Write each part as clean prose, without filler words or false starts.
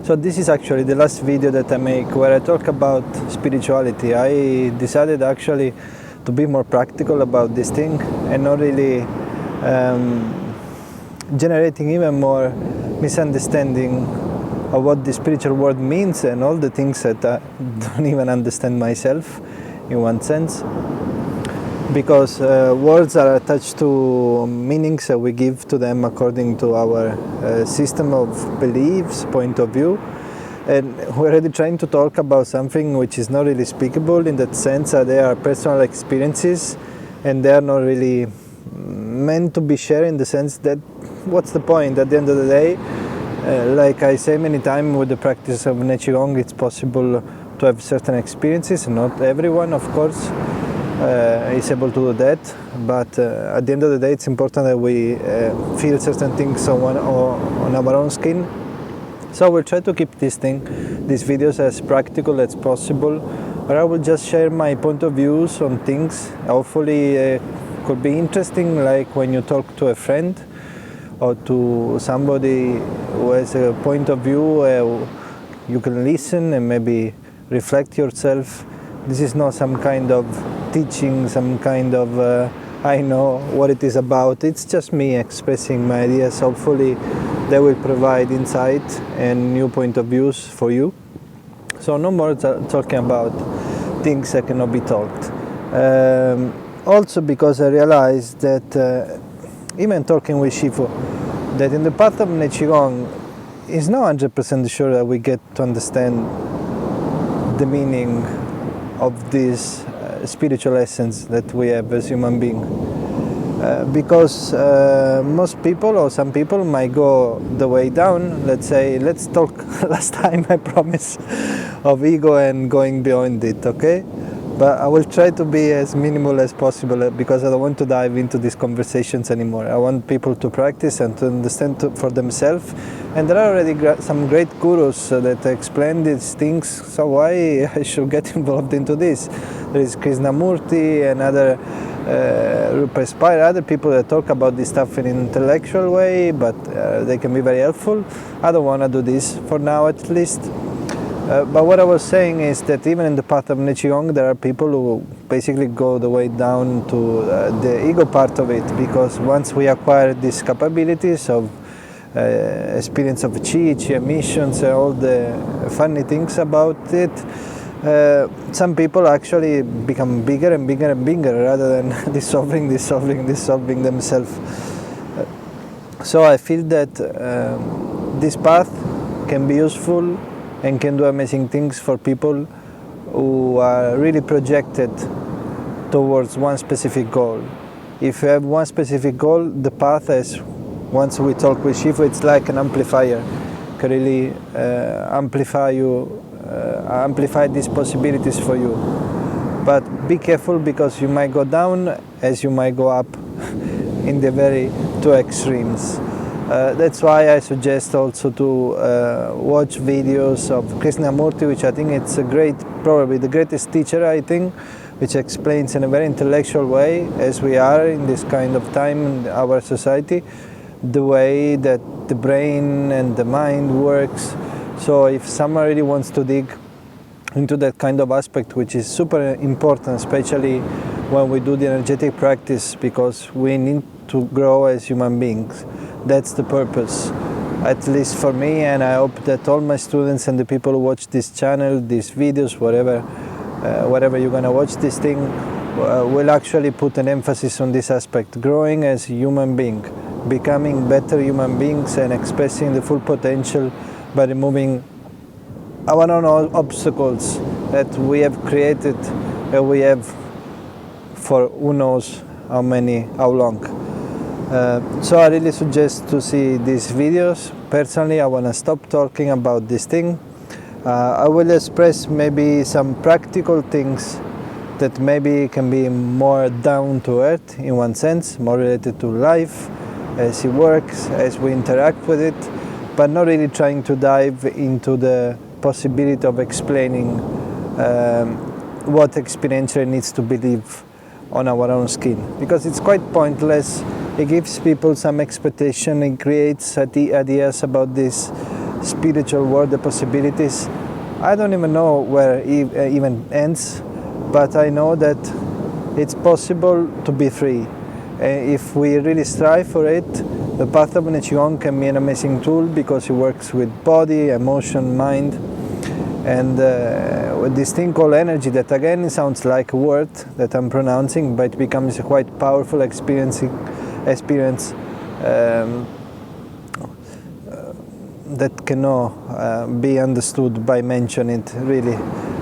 So this is actually the last video that I make where I talk about spirituality. I decided actually to be more practical about this thing and not really generating even more misunderstanding of what the spiritual world means and all the things that I don't even understand myself in one sense. Because words are attached to meanings that we give to them according to our system of beliefs, point of view. And we're already trying to talk about something which is not really speakable in that sense that they are personal experiences and they are not really meant to be shared in the sense that what's the point at the end of the day? Like I say many times with the practice of Nei Qi Gong, it's possible to have certain experiences, not everyone of course is able to do that, but at the end of the day it's important that we feel certain things on our own skin. So we'll try to keep these videos as practical as possible, but I will just share my point of views on things. Hopefully could be interesting, like when you talk to a friend or to somebody who has a point of view where you can listen and maybe reflect yourself. This is not some kind of teaching, some kind of I know what it is about. It's just me expressing my ideas. Hopefully they will provide insight and new point of views for you. So no more talking about things that cannot be talked. Also because I realized that even talking with Shifu, that in the path of Nei Qi Gong is not 100% sure that we get to understand the meaning of this spiritual essence that we have as human beings. Because most people or some people might go the way down. Let's say, let's talk last time, I promise, of ego and going beyond it, okay? But I will try to be as minimal as possible because I don't want to dive into these conversations anymore. I want people to practice and to understand for themselves. And there are already some great gurus that explain these things, so why I should get involved into this? There is Krishnamurti and other Rupa Spire, other people that talk about this stuff in an intellectual way, but they can be very helpful. I don't want to do this for now, at least. But what I was saying is that even in the path of Nei Qi Gong, there are people who basically go the way down to the ego part of it, because once we acquire these capabilities of experience of Qi emissions, and all the funny things about it, some people actually become bigger and bigger and bigger rather than dissolving themselves. So I feel that this path can be useful and can do amazing things for people who are really projected towards one specific goal. If you have one specific goal, the path is, once we talk with Shifu, it's like an amplifier. It can really amplify these possibilities for you. But be careful, because you might go down as you might go up in the very two extremes. That's why I suggest also to watch videos of Krishnamurti, which I think it's probably the greatest teacher, I think, which explains in a very intellectual way, as we are in this kind of time in our society, the way that the brain and the mind works. So if someone really wants to dig into that kind of aspect, which is super important, especially when we do the energetic practice, because we need to grow as human beings. That's the purpose, at least for me, and I hope that all my students and the people who watch this channel, these videos, whatever you're gonna watch this thing, will actually put an emphasis on this aspect, growing as a human being, becoming better human beings and expressing the full potential by removing our own obstacles that we have created, that we have for who knows how long. So I really suggest to see these videos. Personally, I want to stop talking about this thing. I will express maybe some practical things that maybe can be more down to earth in one sense, more related to life, as it works, as we interact with it, but not really trying to dive into the possibility of explaining what experientially needs to believe on our own skin, because it's quite pointless. It gives people some expectation, it creates ideas about this spiritual world, the possibilities, I don't even know where it even ends, but I know that it's possible to be free. If we really strive for it, the path of Nei Qi Gong can be an amazing tool because it works with body, emotion, mind, and with this thing called energy that again sounds like a word that I'm pronouncing, but it becomes a quite powerful experience that cannot be understood by mentioning it, really.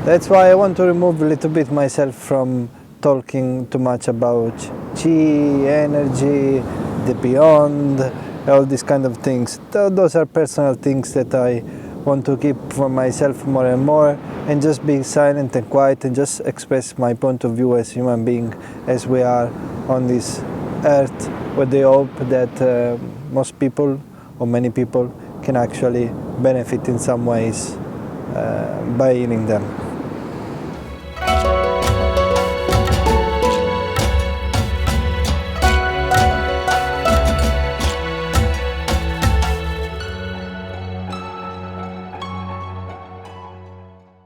That's why I want to remove a little bit myself from talking too much about Qi, energy, the beyond, all these kind of things. Those are personal things that I want to keep for myself more and more, and just be silent and quiet and just express my point of view as human being, as we are on this earth, with the hope that most people, or many people, can actually benefit in some ways by healing them.